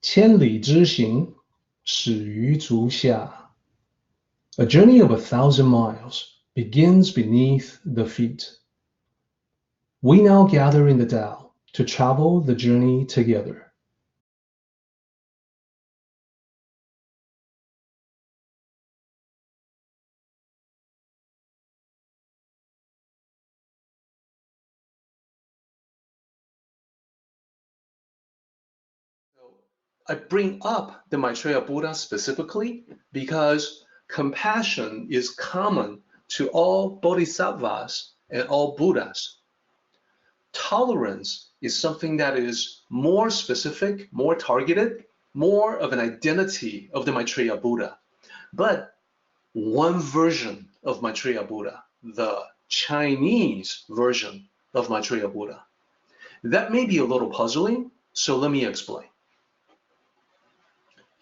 千里之行，始于足下。A journey of 1,000 miles begins beneath the feet. We now gather in the Tao to travel the journey together. I bring up the Maitreya Buddha specifically because compassion is common to all bodhisattvas and all Buddhas. Tolerance is something that is more specific, more targeted, more of an identity of the Maitreya Buddha. But one version of Maitreya Buddha, the Chinese version of Maitreya Buddha, that may be a little puzzling, so let me explain.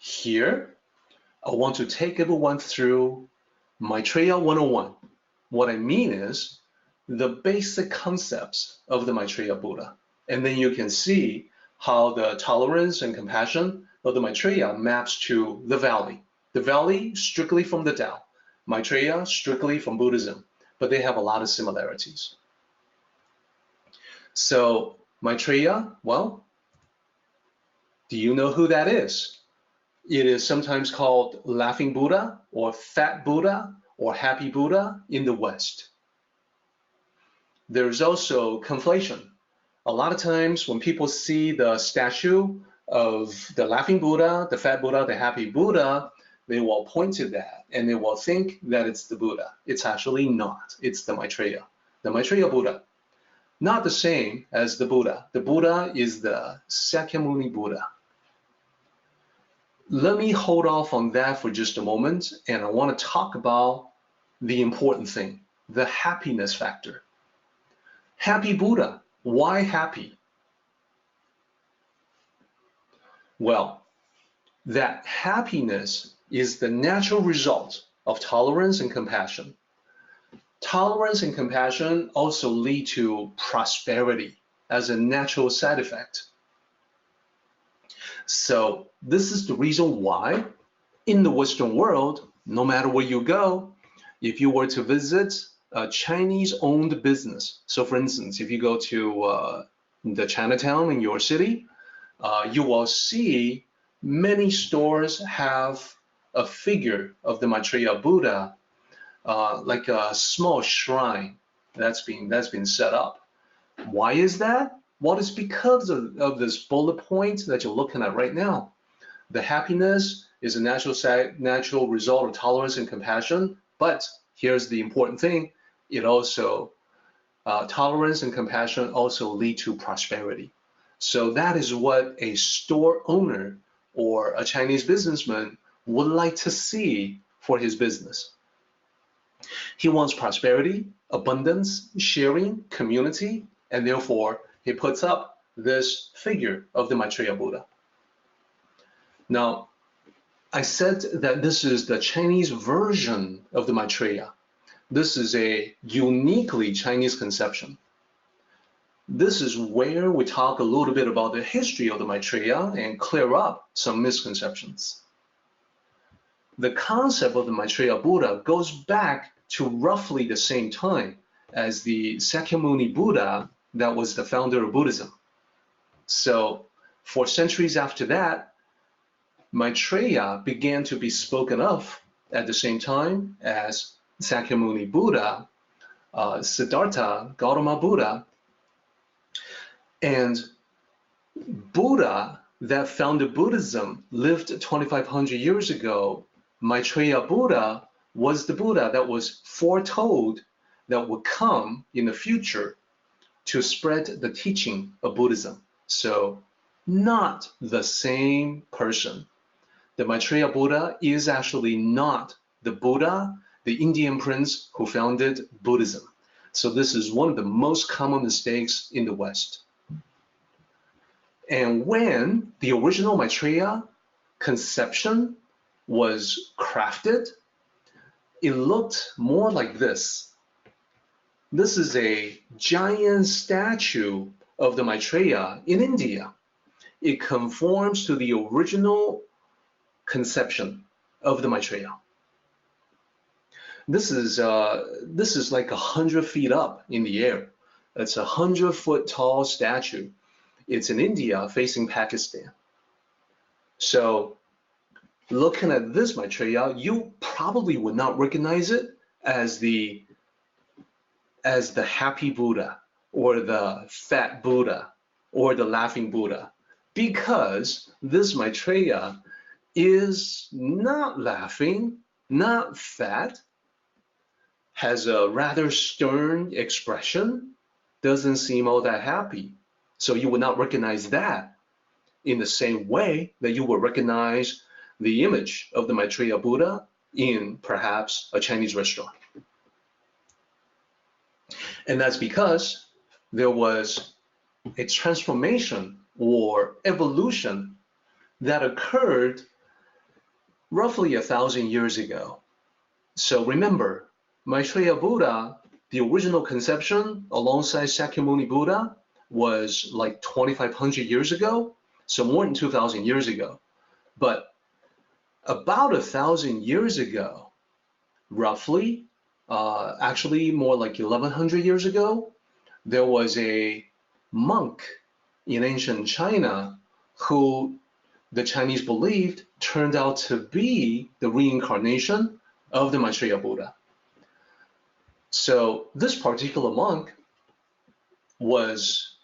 Here, I want to take everyone through Maitreya 101. What I mean is the basic concepts of the Maitreya Buddha. And then you can see how the tolerance and compassion of the Maitreya maps to the valley strictly from the Tao, Maitreya strictly from Buddhism, but they have a lot of similarities. So Maitreya, well, do you know who that is? It is sometimes called Laughing Buddha or Fat Buddha or Happy Buddha in the West. There's also conflation. A lot of times when people see the statue of the Laughing Buddha, the Fat Buddha, the Happy Buddha, they will point to that and they will think that it's the Buddha. It's actually not. It's the Maitreya Buddha. Not the same as the Buddha. The Buddha is the Sakyamuni Buddha. Let me hold off on that for just a moment, and I want to talk about the important thing, the happiness factor. Happy Buddha. Why happy? Well, that happiness is the natural result of tolerance and compassion. Tolerance and compassion also lead to prosperity as a natural side effect. So this is the reason why in the Western world, no matter where you go, if you were to visit a Chinese-owned business, so for instance, if you go to the Chinatown in your city, you will see many stores have a figure of the Maitreya Buddha, like a small shrine that's been set up. Why is that? Well, it's because of this bullet point that you're looking at right now. The happiness is a natural result of tolerance and compassion, but here's the important thing. It also, tolerance and compassion also lead to prosperity. So that is what a store owner or a Chinese businessman would like to see for his business. He wants prosperity, abundance, sharing, community, and therefore he puts up this figure of the Maitreya Buddha. Now, I said that this is the Chinese version of the Maitreya. This is a uniquely Chinese conception. This is where we talk a little bit about the history of the Maitreya and clear up some misconceptions. The concept of the Maitreya Buddha goes back to roughly the same time as the Sakyamuni Buddha that was the founder of Buddhism. So for centuries after that, Maitreya began to be spoken of at the same time as Sakyamuni Buddha, Siddhartha Gautama Buddha, and Buddha that founded Buddhism lived 2,500 years ago. Maitreya Buddha was the Buddha that was foretold that would come in the future to spread the teaching of Buddhism. So not the same person. The Maitreya Buddha is actually not the Buddha, the Indian prince who founded Buddhism. So this is one of the most common mistakes in the West. And when the original Maitreya conception was crafted, it looked more like this. This is a giant statue of the Maitreya in India. it conforms to the original conception of the Maitreya. This is like 100 feet up in the air. It's a 100-foot tall statue. It's in India facing Pakistan. So looking at this Maitreya, you probably would not recognize it as the happy Buddha or the fat Buddha or the laughing Buddha, because this Maitreya is not laughing, not fat, has a rather stern expression, doesn't seem all that happy. So you would not recognize that in the same way that you would recognize the image of the Maitreya Buddha in perhaps a Chinese restaurant. And that's because there was a transformation or evolution that occurred roughly 1,000 years ago. So remember, Maitreya Buddha, the original conception alongside Sakyamuni Buddha was like 2,500 years ago, so more than 2,000 years ago. But about 1,000 years ago, roughly, actually more like 1,100 years ago, there was a monk in ancient China who the Chinese believed turned out to be the reincarnation of the Maitreya Buddha. So this particular monk was,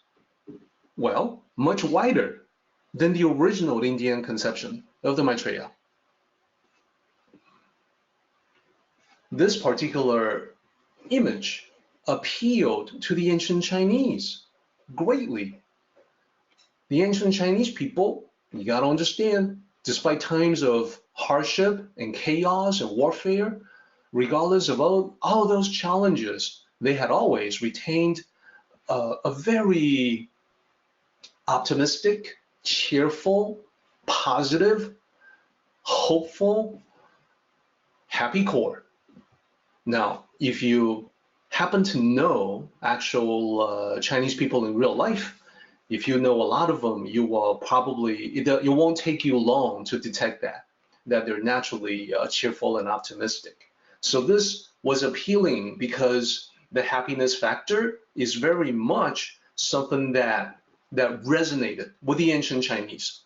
well, much wider than the original Indian conception of the Maitreya. This particular image appealed to the ancient Chinese greatly. The ancient Chinese people, you got to understand, despite times of hardship and chaos and warfare, regardless of all those challenges, they had always retained a very optimistic, cheerful, positive, hopeful, happy core. Now, if you happen to know actual Chinese people in real life, if you know a lot of them, you will probably, it won't take you long to detect that they're naturally cheerful and optimistic. So this was appealing because the happiness factor is very much something that resonated with the ancient Chinese.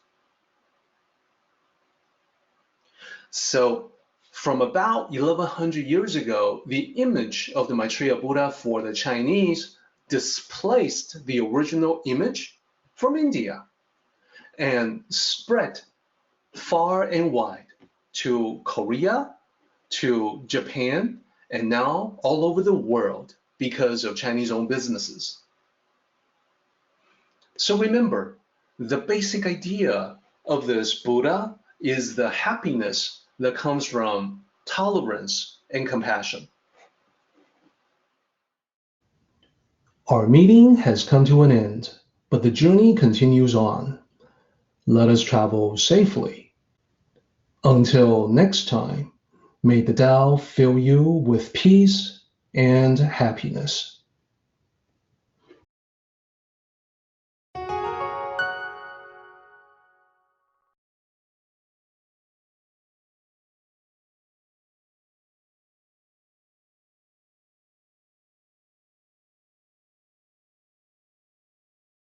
So from about 1,100 years ago, the image of the Maitreya Buddha for the Chinese displaced the original image from India and spread far and wide to Korea, to Japan, and now all over the world because of Chinese-owned businesses. So remember, the basic idea of this Buddha is the happiness that comes from tolerance and compassion. Our meeting has come to an end, but the journey continues on. Let us travel safely. Until next time, may the Tao fill you with peace and happiness.